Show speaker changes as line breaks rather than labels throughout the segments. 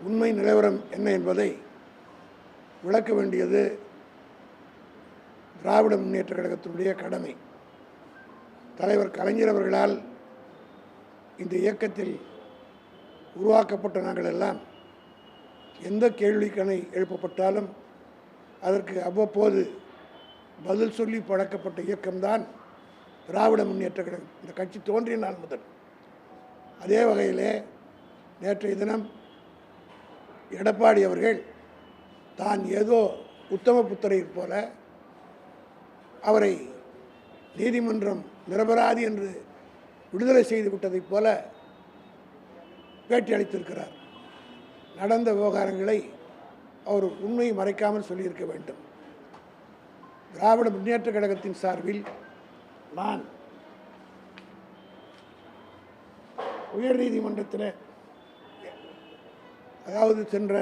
உண்மை நிலவரம் என்ன என்பதை விளக்க வேண்டியது திராவிட முன்னேற்றக் கழகத்தினுடைய கடமை. தலைவர் கலைஞர் அவர்களால் இந்த இயக்கத்தில் உருவாக்கப்பட்ட நாங்கள் எல்லாம் எந்த கேள்விக்கணை எழுப்பப்பட்டாலும் அதற்கு அவ்வப்போது பதில் சொல்லி பழக்கப்பட்ட இயக்கம்தான் திராவிட முன்னேற்றக் கழகம். இந்த கட்சி தோன்றிய நாள் முதல். அதே வகையிலே நேற்றைய தினம் எடப்பாடி அவர்கள் தான் ஏதோ உத்தம புத்திரர் போல அவரை நீதிமன்றம் நிரபராதி என்று விடுதலை செய்து விட்டதைப் போல பேட்டி அளித்திருக்கிறார். நடந்த விவகாரங்களை அவர் உண்மையை மறைக்காமல் சொல்லியிருக்க வேண்டும். திராவிட முன்னேற்றக் கழகத்தின் சார்பில் நான் உயர்நீதிமன்றத்தில், அதாவது சென்ற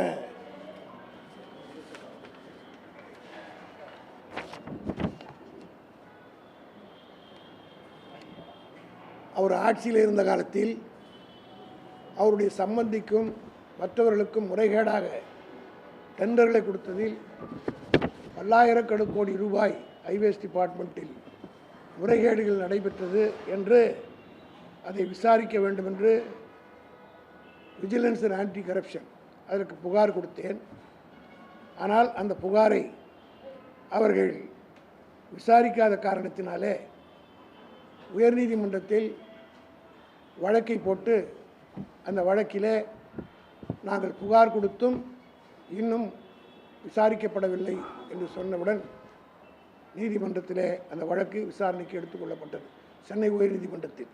அவர் ஆட்சியில் இருந்த காலத்தில் அவருடைய சம்பந்திக்கும் மற்றவர்களுக்கும் முறைகேடாக டெண்டர்களை கொடுத்ததில் பல்லாயிரக்கணக்கான கோடி ரூபாய் ஹைவேஸ் டிபார்ட்மெண்ட்டில் முறைகேடுகள் நடைபெற்றது என்று அதை விசாரிக்க வேண்டும் என்று விஜிலன்ஸ் அண்ட் ஆன்டி கரப்ஷன் அதற்கு புகார் கொடுத்தேன். ஆனால் அந்த புகாரை அவர்கள் விசாரிக்காத காரணத்தினாலே உயர்நீதிமன்றத்தில் வழக்கை போட்டு அந்த வழக்கிலே நாங்கள் புகார் கொடுத்தும் இன்னும் விசாரிக்கப்படவில்லை என்று சொன்னவுடன் நீதிமன்றத்திலே அந்த வழக்கு விசாரணைக்கு எடுத்துக்கொள்ளப்பட்டது. சென்னை உயர்நீதிமன்றத்தில்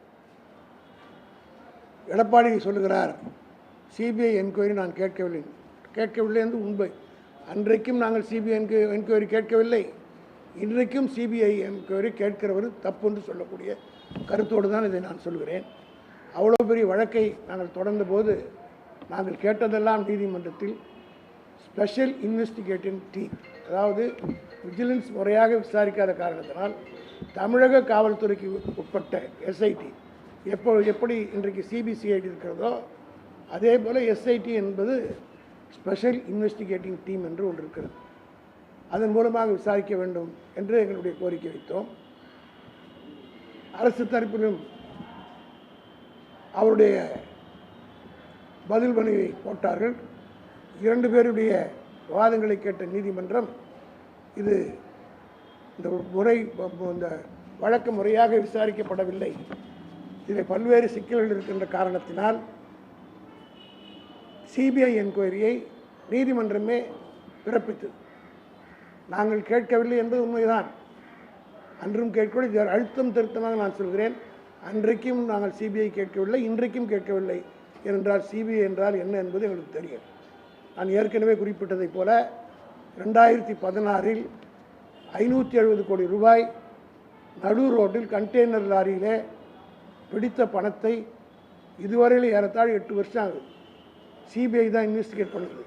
எடப்பாடி சொல்லுகிறார், சிபிஐ என்கொயரி நான் கேட்கவில்லை என்று உண்மை. அன்றைக்கும் நாங்கள் சிபிஐ என்கொயரி கேட்கவில்லை, இன்றைக்கும் சிபிஐ என்கொயரி கேட்கிறவர் தப்பு என்று சொல்லக்கூடிய கருத்தோடு தான் இதை நான் சொல்கிறேன். அவ்வளோ பெரிய வழக்கை நாங்கள் தொடர்ந்த போது நாங்கள் கேட்டதெல்லாம் நீதிமன்றத்தில் ஸ்பெஷல் இன்வெஸ்டிகேட்டிவ் டீம், அதாவது விஜிலன்ஸ் முறையாக விசாரிக்காத காரணத்தினால் தமிழக காவல்துறைக்கு உட்பட்ட எஸ்ஐடி எப்படி இன்றைக்கு சிபிசிஐடி இருக்கிறதோ அதே போல் எஸ்ஐடி என்பது ஸ்பெஷல் இன்வெஸ்டிகேட்டிங் டீம் என்று ஒன்று இருக்கிறது. அதன் மூலமாக விசாரிக்க வேண்டும் என்று எங்களுடைய கோரிக்கை வைத்தோம். அரசு தரப்பிலும் அவருடைய பதில் மனுவை போட்டார்கள். 2 பேருடைய வாதங்களை கேட்ட நீதிமன்றம் இது இந்த வழக்கு முறையாக விசாரிக்கப்படவில்லை, இதில் பல்வேறு சிக்கல்கள் இருக்கின்ற காரணத்தினால் சிபிஐ என்கொயரியை நீதிமன்றமே பிறப்பித்தது. நாங்கள் கேட்கவில்லை என்பது உண்மைதான். அன்றும் கேட்கவில்லை, அழுத்தம் திருத்தமாக நான் சொல்கிறேன். அன்றைக்கும் நாங்கள் சிபிஐ கேட்கவில்லை, இன்றைக்கும் கேட்கவில்லை. ஏனென்றால் சிபிஐ என்றால் என்ன என்பது எங்களுக்கு தெரியும். நான் ஏற்கனவே குறிப்பிட்டதைப் போல 2016 570 கோடி ரூபாய் நடு ரோட்டில் கண்டெய்னர் லாரியிலே பிடித்த பணத்தை இதுவரையில் ஏறத்தாழ 8 வருஷம் ஆகுது. சிபிஐ தான் இன்வெஸ்டிகேட் பண்ணுறது.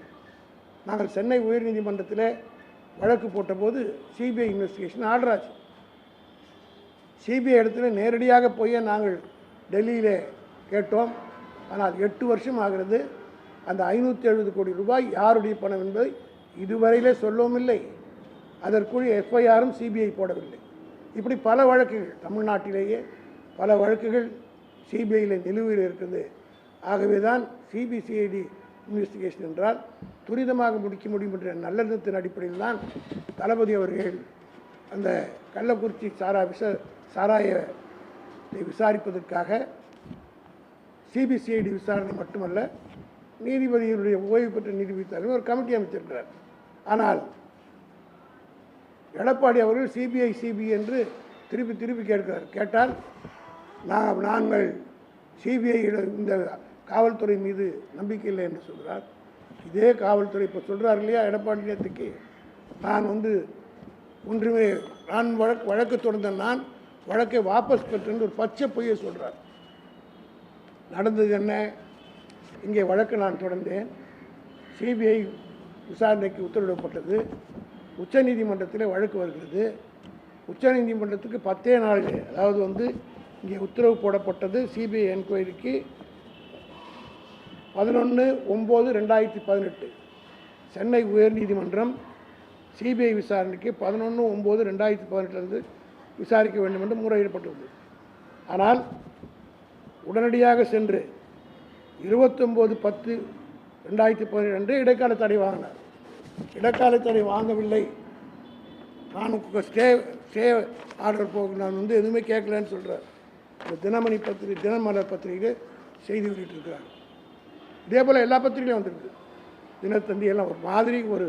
நாங்கள் சென்னை உயர்நீதிமன்றத்தில் வழக்கு போட்டபோது சிபிஐ இன்வெஸ்டிகேஷன் ஆர்டர் ஆச்சு. சிபிஐ இடத்துல நேரடியாக போய் நாங்கள் டெல்லியில் கேட்டோம். ஆனால் 8 வருஷம் ஆகிறது. அந்த 570 கோடி ரூபாய் யாருடைய பணம் என்பதை இதுவரையிலே சொல்லவும் இல்லை. அதற்குரிய எஃப்ஐஆரும் சிபிஐ போடவில்லை. இப்படி பல வழக்குகள் தமிழ்நாட்டிலேயே பல வழக்குகள் சிபிஐயில் நிலுவையில் இருக்குது. ஆகவே தான் சிபிசிஐடி இன்வெஸ்டிகேஷன் என்றால் துரிதமாக முடிக்க முடியும் என்ற நல்லெண்ணத்தின் அடிப்படையில் தான் தளபதி அவர்கள் அந்த கள்ளக்குறிச்சி சாராயத்தை விசாரிப்பதற்காக சிபிசிஐடி விசாரணை மட்டுமல்ல, நீதிபதியினுடைய ஓய்வு பெற்ற நீதிபதி தலைவர் ஒரு கமிட்டி அமைச்சிருக்கிறார். ஆனால் எடப்பாடி அவர்கள் சிபிஐ என்று திருப்பி கேட்டால் நாங்கள் சிபிஐ இந்த காவல்துறை மீது நம்பிக்கை இல்லை என்று சொல்கிறார். இதே காவல்துறை இப்போ சொல்கிறார் இல்லையா, எடப்பாடி நேற்றுக்கு நான் ஒன்றுமே நான் வழக்கு தொடர்ந்த நான் வழக்கை வாபஸ் பெற்றேன் ஒரு பச்சை பொய்யை சொல்கிறார். நடந்தது என்ன? இங்கே வழக்கு நான் தொடர்ந்தேன், சிபிஐ விசாரணைக்கு உத்தரவிடப்பட்டது, உச்சநீதிமன்றத்தில் வழக்கு வருகிறது. உச்சநீதிமன்றத்துக்கு 10 நாளில், அதாவது இங்கே உத்தரவு போடப்பட்டது சிபிஐ என்கொயரிக்கு 11/9/2018 சென்னை உயர்நீதிமன்றம் சிபிஐ விசாரணைக்கு 11/9/2018 விசாரிக்க வேண்டும் என்று முறையிடப்பட்டுள்ளது. ஆனால் உடனடியாக சென்று 29/10/2017 இடைக்கால தடை வாங்கினார். இடைக்கால தடை வாங்கவில்லை, நான் ஸ்டே ஆர்டர் நான் எதுவுமே கேட்கலன்னு சொல்கிறார். இந்த தினமலர் பத்திரிகை செய்தி வெளியிட்டிருக்கிறார். இதே போல் எல்லா பத்திரிகையும் வந்திருக்கு. தினத்தந்தி எல்லாம் ஒரு மாதிரி ஒரு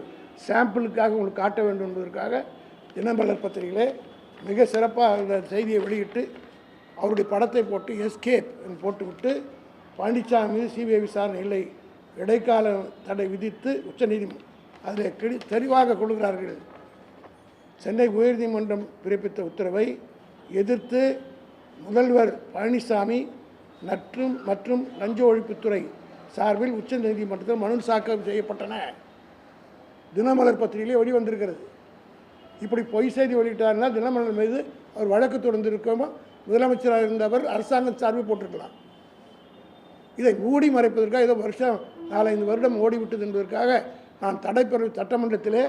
சாம்பிளுக்காக உங்களுக்கு காட்ட வேண்டும் என்பதற்காக தினமலர் பத்திரிகையிலே மிக சிறப்பாக அந்த செய்தியை வெளியிட்டு அவருடைய படத்தை போட்டு எஸ்கேப் போட்டுவிட்டு பழனிசாமி மீது சிபிஐ விசாரணை இல்லை, இடைக்கால தடை விதித்து உச்சநீதிமன்றம் அதில் தெளிவாக கொள்கிறார்கள். சென்னை உயர்நீதிமன்றம் பிறப்பித்த உத்தரவை எதிர்த்து முதல்வர் பழனிசாமி மற்றும் லஞ்ச ஒழிப்புத்துறை சார்பில் உச்சநீதிமன்றத்தில் மனு தாக்கல் செய்யப்பட்டன. தினமலர் பத்திரிகையிலே வெளிவந்திருக்கிறது. இப்படி பொய் செய்தி வெளியிட்டார்னால் தினமலர் மீது அவர் வழக்கு தொடர்ந்திருக்கோமோ, முதலமைச்சராக இருந்தவர் அரசாங்கம் சார்பில் போட்டிருக்கலாம். இதை மூடி மறைப்பதற்காக ஏதோ வருஷம் 4-5 வருடம் ஓடிவிட்டது என்பதற்காக நான் தடைப்பெற சட்டமன்றத்திலே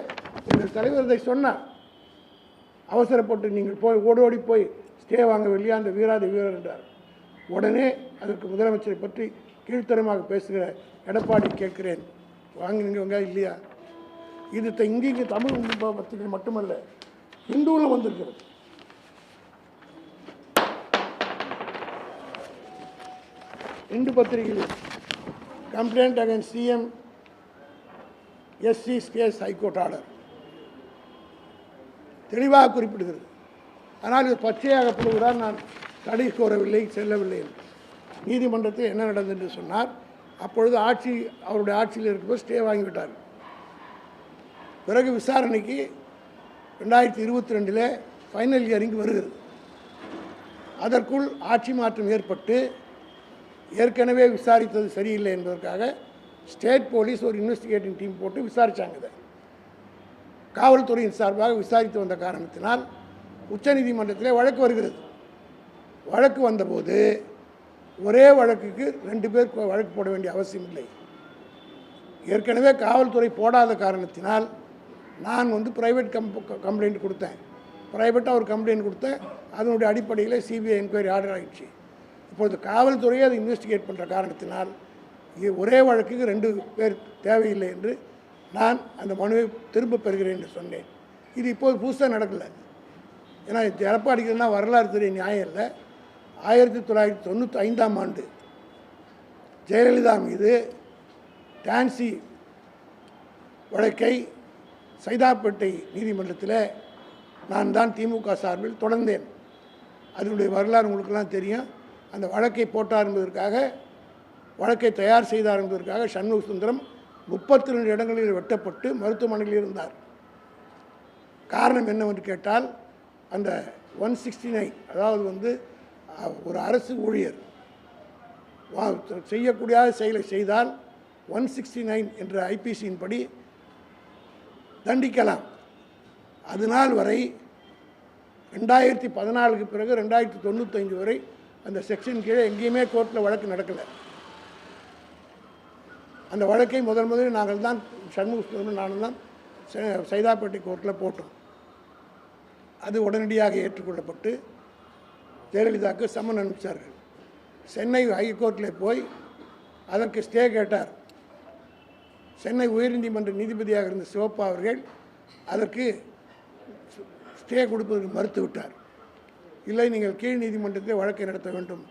எங்கள் தலைவர் இதை சொன்னார். அவசரப்பட்டு நீங்கள் போய் ஓடி போய் ஸ்டே வாங்கவில்லையா அந்த வீராதி வீரர் என்றார். உடனே அதற்கு முதலமைச்சரை பற்றி கீழ்த்தரமாக பேசுகிற எடப்பாடி கேட்கிறேன், வாங்கினீங்க இல்லையா? இது இங்கே தமிழ் பத்திரிகை மட்டுமல்ல, ஹிந்துவில் வந்திருக்கிறது. இந்து பத்திரிகையில் complaint against CM SC stays high court order தெளிவாக குறிப்பிடுகிறது. ஆனால் இது பச்சையாக போடுகிறார், நான் தடை கோரவில்லை, செல்லவில்லை. நீதிமன்றத்தில் என்ன நடந்தது என்று சொன்னார். அப்பொழுது அவருடைய ஆட்சியில் இருக்கும்போது ஸ்டே வாங்கிவிட்டார். பிறகு விசாரணைக்கு 2022 ஃபைனல் ஹியரிங் வருகிறது. அதற்குள் ஆட்சி மாற்றம் ஏற்பட்டு ஏற்கனவே விசாரித்தது சரியில்லை என்பதற்காக ஸ்டேட் போலீஸ் ஒரு இன்வெஸ்டிகேட்டிங் டீம் போட்டு விசாரித்தாங்க. இதை காவல்துறையின் சார்பாக விசாரித்து வந்த காரணத்தினால் உச்சநீதிமன்றத்திலே வழக்கு வருகிறது. வழக்கு வந்தபோது ஒரே வழக்குக்கு 2 பேர் வழக்கு போட வேண்டிய அவசியம் இல்லை. ஏற்கனவே காவல்துறை போடாத காரணத்தினால் நான் ப்ரைவேட் கம்ப்ளைண்ட் கொடுத்தேன். ப்ரைவேட்டாக ஒரு கம்ப்ளைண்ட் கொடுத்தேன். அதனுடைய அடிப்படையில் சிபிஐ என்கொயரி ஆர்டர் ஆகிடுச்சு. இப்பொழுது காவல்துறையை அதை இன்வெஸ்டிகேட் பண்ணுற காரணத்தினால் ஒரே வழக்குக்கு 2 பேர் தேவையில்லை என்று நான் அந்த மனுவை திரும்ப பெறுகிறேன் என்று சொன்னேன். இது இப்போது புதுசாக நடக்கலை. ஏன்னா எடப்பாடிக்குன்னா வரலாறு தெரிய நியாயம் இல்லை. 1995ஆம் ஆண்டு ஜெயலலிதா மீது டான்சி வழக்கை சைதாப்பேட்டை நீதிமன்றத்தில் நான் தான் திமுக சார்பில் தொடர்ந்தேன். அதனுடைய வரலாறு உங்களுக்கெல்லாம் தெரியும். அந்த வழக்கை போட்டார் என்பதற்காக, வழக்கை தயார் செய்தார் என்பதற்காக சண்முக சுந்தரம் 32 இடங்களில் வெட்டப்பட்டு மருத்துவமனையில் இருந்தார். காரணம் என்னவென்று கேட்டால், அந்த 169 அதாவது ஒரு அரசு ஊழியர் செய்யக்கூடிய செயலை செய்தால் 169 என்ற ஐபிசியின் படி தண்டிக்கலாம். அதனால் வரை 2014க்கு பிறகு 2095 வரை அந்த செக்ஷன் கீழே எங்கேயுமே கோர்ட்டில் வழக்கு நடக்கலை. அந்த வழக்கை முதலில் நாங்கள் தான் சண்முகம் நானும் தான் சைதாப்பேட்டை கோர்ட்டில் போட்டோம். அது உடனடியாக ஏற்றுக்கொள்ளப்பட்டு ஜெயலலிதாவுக்கு சம்மன் அனுப்பிச்சார்கள். சென்னை ஹைகோர்ட்டில் போய் அதற்கு ஸ்டே கேட்டார். சென்னை உயர்நீதிமன்ற நீதிபதியாக இருந்த சிவப்பா அவர்கள் அதற்கு ஸ்டே கொடுப்பதற்கு மறுத்துவிட்டார். இல்லை, நீங்கள் கீழ் நீதிமன்றத்தில் வழக்கை நடத்த வேண்டும்,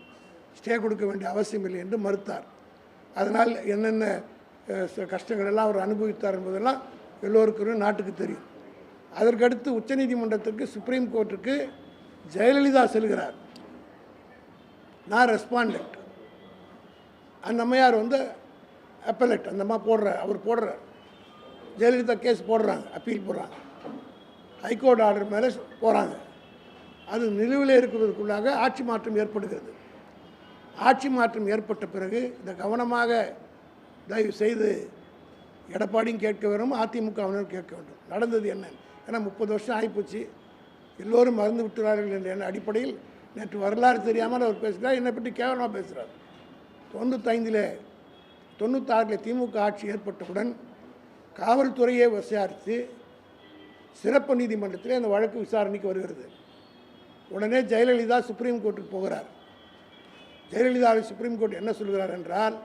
ஸ்டே கொடுக்க வேண்டிய அவசியம் இல்லை என்று மறுத்தார். அதனால் என்னென்ன கஷ்டங்கள் எல்லாம் அவர் அனுபவித்தார் என்பதெல்லாம் எல்லோருக்கும் நாட்டுக்கு தெரியும். அதற்கடுத்து உச்சநீதிமன்றத்திற்கு சுப்ரீம் கோர்ட்டுக்கு ஜெயலலிதா செல்கிறார். நான் ரெஸ்பாண்டன்ட். அந்த அம்மையார் அப்பலட் அந்த அம்மா அவர் போடுறார். ஜெயலலிதா கேஸ் போடுறாங்க, அப்பீல் போடுறாங்க, ஹைகோர்ட் ஆர்டர் மேலே போகிறாங்க. அது நிலுவையில் இருக்கிறதுக்குள்ளாக ஆட்சி மாற்றம் ஏற்படுகிறது. ஆட்சி மாற்றம் ஏற்பட்ட பிறகு இந்த கவனமாக தயவு செய்து எடப்பாடியும் கேட்க வேண்டும், அதிமுகவினரும் கேட்க வேண்டும். நடந்தது என்ன? ஏன்னா 30 வருஷம் ஆகிப்போச்சு, எல்லோரும் மறந்து விட்டுறார்கள் என்ற அடிப்படையில் நேற்று வரலாறு தெரியாமல் அவர் பேசுகிறார். என்னை பற்றி கேவலமாக பேசுகிறார். 95 96 திமுக ஆட்சி ஏற்பட்டவுடன் காவல்துறையை விசாரித்து சிறப்பு நீதிமன்றத்தில் அந்த வழக்கு விசாரணைக்கு வருகிறது. உடனே ஜெயலலிதா சுப்ரீம் கோர்ட்டுக்கு போகிறார். ஜெயலலிதாவை சுப்ரீம் கோர்ட் என்ன சொல்கிறார் என்றால்,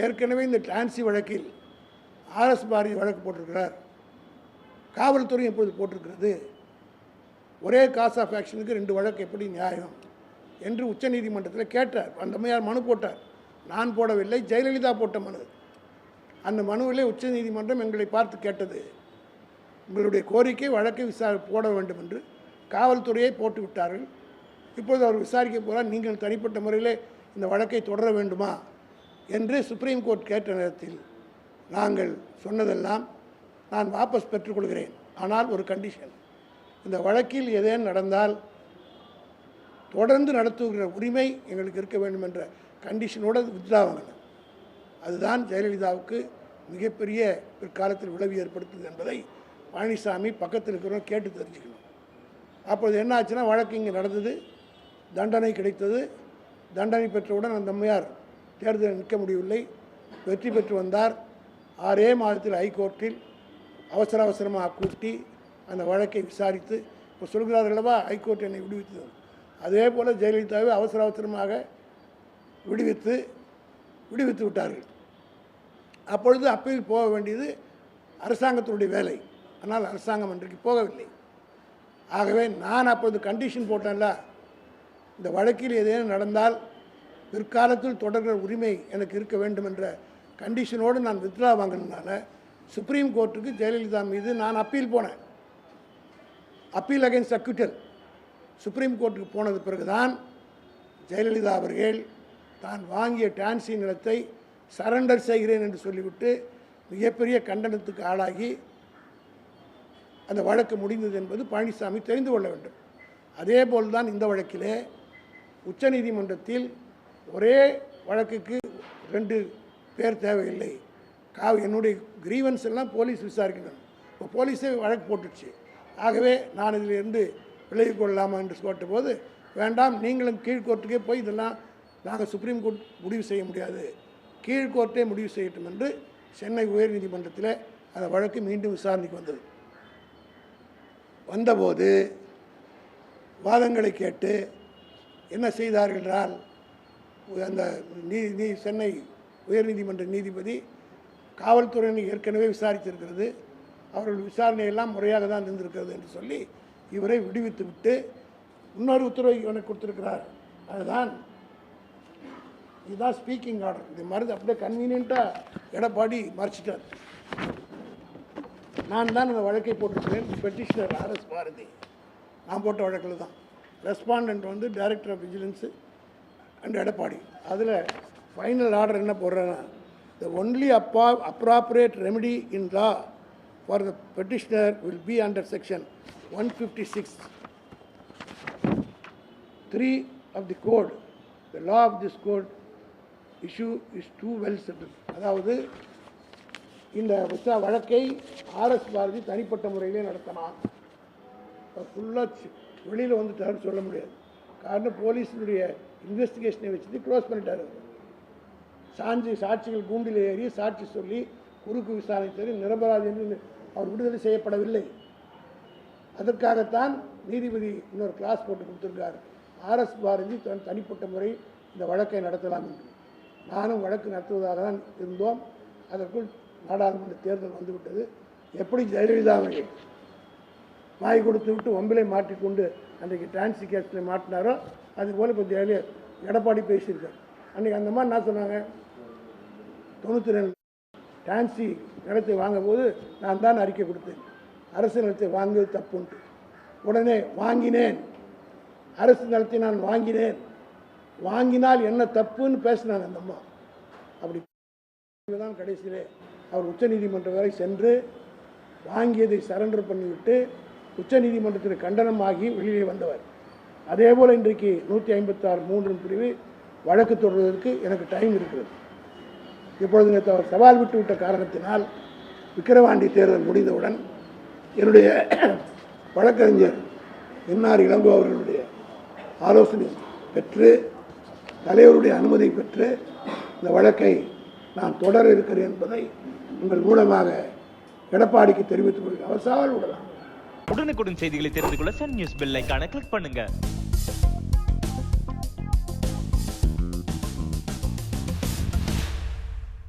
ஏற்கனவே இந்த டான்சி வழக்கில் RS பாரதி வழக்கு போட்டிருக்கிறார், காவல்துறை எப்பொழுது போட்டிருக்கிறது, ஒரே காஸ் ஆஃப் ஆக்ஷனுக்கு 2 வழக்கு எப்படி நியாயம் என்று உச்சநீதிமன்றத்தில் கேட்டார். அந்த அம்மையார் மனு போட்டார். நான் போடவில்லை, ஜெயலலிதா போட்ட மனு. அந்த மனுவிலே உச்சநீதிமன்றம் எங்களை பார்த்து கேட்டது, உங்களுடைய கோரிக்கை வழக்கை போட வேண்டும் என்று காவல்துறையை போட்டு விட்டார்கள். இப்பொழுது அவர் விசாரிக்க போகிறார், நீங்கள் தனிப்பட்ட முறையில் இந்த வழக்கை தொடர வேண்டுமா என்று சுப்ரீம் கோர்ட் கேட்ட நேரத்தில் நாங்கள் சொன்னதெல்லாம், நான் வாபஸ் பெற்றுக்கொள்கிறேன், ஆனால் ஒரு கண்டிஷன், இந்த வழக்கில் ஏதேனும் நடந்தால் தொடர்ந்து நடத்துகிற உரிமை எங்களுக்கு இருக்க வேண்டும் என்ற கண்டிஷனோடு வித்ட்ரா வாங்கினேன். அதுதான் ஜெயலலிதாவுக்கு மிகப்பெரிய பிற்காலத்தில் விளைவு ஏற்படுத்துது என்பதை பழனிசாமி பக்கத்தில் இருக்கிறவங்க கேட்டு தெரிஞ்சுக்கணும். அப்போது என்ன ஆச்சுன்னா, வழக்கு இங்கே நடந்தது, தண்டனை கிடைத்தது. தண்டனை பெற்றவுடன் அந்த அம்மையார் தேர்தலில் நிற்க முடியவில்லை, வெற்றி பெற்று வந்தார். 6 மாதத்தில் ஹைகோர்ட்டில் அவசரமாக கூட்டி அந்த வழக்கை விசாரித்து, இப்போ சொல்கிறார்களவா ஹைகோர்ட் என்னை விடுவித்தது, அதே போல் ஜெயலலிதாவை அவசரமாக விடுவித்து விட்டார்கள். அப்பொழுது அப்பீல் போக வேண்டியது அரசாங்கத்தினுடைய வேலை. ஆனால் அரசாங்கம் அன்றைக்கு போகவில்லை. ஆகவே நான் அப்பொழுது கண்டிஷன் போட்டேன்ல, இந்த வழக்கில் ஏதேனும் நடந்தால் பிற்காலத்தில் தொடர்கிற உரிமை எனக்கு இருக்க வேண்டும் என்ற கண்டிஷனோடு நான் வித்ட்ரா வாங்கினதுனால சுப்ரீம் கோர்ட்டுக்கு ஜெயலலிதா மீது நான் அப்பீல் போனேன். அப்பீல் அகைன்ஸ்ட் அக்யூட்டல் சுப்ரீம் கோர்ட்டுக்கு போனது பிறகுதான் ஜெயலலிதா அவர்கள் தான் வாங்கிய டான்சி நிலத்தை சரண்டர் செய்கிறேன் என்று சொல்லிவிட்டு மிகப்பெரிய கண்டனத்துக்கு ஆளாகி அந்த வழக்கு முடிந்தது என்பது பழனிசாமி தெரிந்து கொள்ள வேண்டும். அதே போல்தான் இந்த வழக்கிலே உச்சநீதிமன்றத்தில் ஒரே வழக்குக்கு 2 பேர் தேவையில்லை. என்னுடைய கிரீவன்ஸ் எல்லாம் போலீஸ் விசாரிக்கணும். இப்போ போலீஸே வழக்கு போட்டுடுச்சு. ஆகவே நான் இதிலிருந்து விலகி கொள்ளலாமா என்று கேட்டபோது, வேண்டாம், நீங்களும் கீழ்கோர்ட்டுக்கே போய் இதெல்லாம் நாங்கள் சுப்ரீம் கோர்ட் முடிவு செய்ய முடியாது, கீழ்கோர்ட்டே முடிவு செய்யட்டும் என்று சென்னை உயர்நீதிமன்றத்தில் அந்த வழக்கு மீண்டும் விசாரணைக்கு வந்தபோது வாதங்களை கேட்டு என்ன செய்தார்கள் என்றால், அந்த சென்னை உயர்நீதிமன்ற நீதிபதி காவல்துறையினை ஏற்கனவே விசாரித்திருக்கிறது, அவர்கள் விசாரணையெல்லாம் முறையாக தான் இருந்திருக்கிறது என்று சொல்லி இவரை விடுவித்து விட்டு இன்னொரு உத்தரவை எனக்கு கொடுத்துருக்கிறார். இதுதான் ஸ்பீக்கிங் ஆர்டர். இது மருந்து அப்படியே கன்வீனியண்ட்டாக எடப்பாடி மறைச்சிட்டார். நான் தான் அந்த வழக்கை போட்டிருக்கிறேன். பெட்டிஷனர் RS பாரதி, நான் போட்ட வழக்கில் தான். Respondent director of vigilance and Edappadi. அதில் ஃபைனல் ஆர்டர் என்ன போடுறேன்னா, the only appropriate remedy in law for the petitioner will be under section 156(3) of the code. The law of this code issue is too well settled. அதாவது இந்த வழக்கை RS Bharathi தனிப்பட்ட முறையிலே நடத்தலாம். ஃபுல்லாக வெளியில் வந்துட்டாருன்னு சொல்ல முடியாது. காரணம், போலீஸினுடைய இன்வெஸ்டிகேஷனை வச்சுட்டு க்ளோஸ் பண்ணிட்டார். சாட்சிகள் கூண்டில் ஏறி சாட்சி சொல்லி குறுக்கு விசாரணை செய்து நிரபராதி என்று அவர் விடுதலை செய்யப்படவில்லை. அதற்காகத்தான் நீதிபதி இன்னொரு கிளாஸ் போட்டு கொடுத்துருக்கார். RS பாரதி தனிப்பட்ட முறை இந்த வழக்கை நடத்தலாம் என்று. நானும் வழக்கு நடத்துவதாக தான் இருந்தோம். அதற்குள் நாடாளுமன்ற தேர்தல் வந்துவிட்டது. எப்படி ஜெயலலிதாவை வாய் கொடுத்து விட்டு வம்பிலை மாற்றிக்கொண்டு அன்றைக்கு டான்சி கேஸில் மாட்டினாரோ அதுபோல் இப்போ எடப்பாடி பேசியிருக்கார். அன்றைக்கி அந்த மாதிரி என்ன சொன்னாங்க, 92 டான்சி நிலத்தை வாங்கும்போது நான் தான் அறிக்கை கொடுத்தேன், அரசு நிலத்தை வாங்குவது தப்புன்ட்டு. உடனே வாங்கினேன், அரசு நிலத்தை நான் வாங்கினால் என்ன தப்புன்னு பேசினாங்க அந்த அம்மா. அப்படி தான் கடைசியிலே அவர் உச்சநீதிமன்றம் வரை சென்று வாங்கியதை சரண்டர் பண்ணிவிட்டு உச்சநீதிமன்றத்தில் கண்டனமாகி வெளியே வந்தவர். அதே போல் இன்றைக்கு 156(3) பிரிவு வழக்கு தொடர்வதற்கு எனக்கு டைம் இருக்கிறது. இப்பொழுது அவர் சவால் விட்டு காரணத்தினால் விக்கிரவாண்டி தேர்தல் முடிந்தவுடன் என்னுடைய வழக்கறிஞர் என்ஆர் இளங்கோ அவர்களுடைய ஆலோசனை பெற்று தலைவருடைய அனுமதி பெற்று இந்த வழக்கை நான் தொடர இருக்கிறேன் என்பதை உங்கள் மூலமாக எடப்பாடிக்கு தெரிவித்துக் கொள்கிறேன். அவர் சவால் விடலாம்.
உடனுக்குடன் செய்திகளை தெரிந்து கொள்ள சன் நியூஸ் பெல் ஐகானை கிளிக் பண்ணுங்க.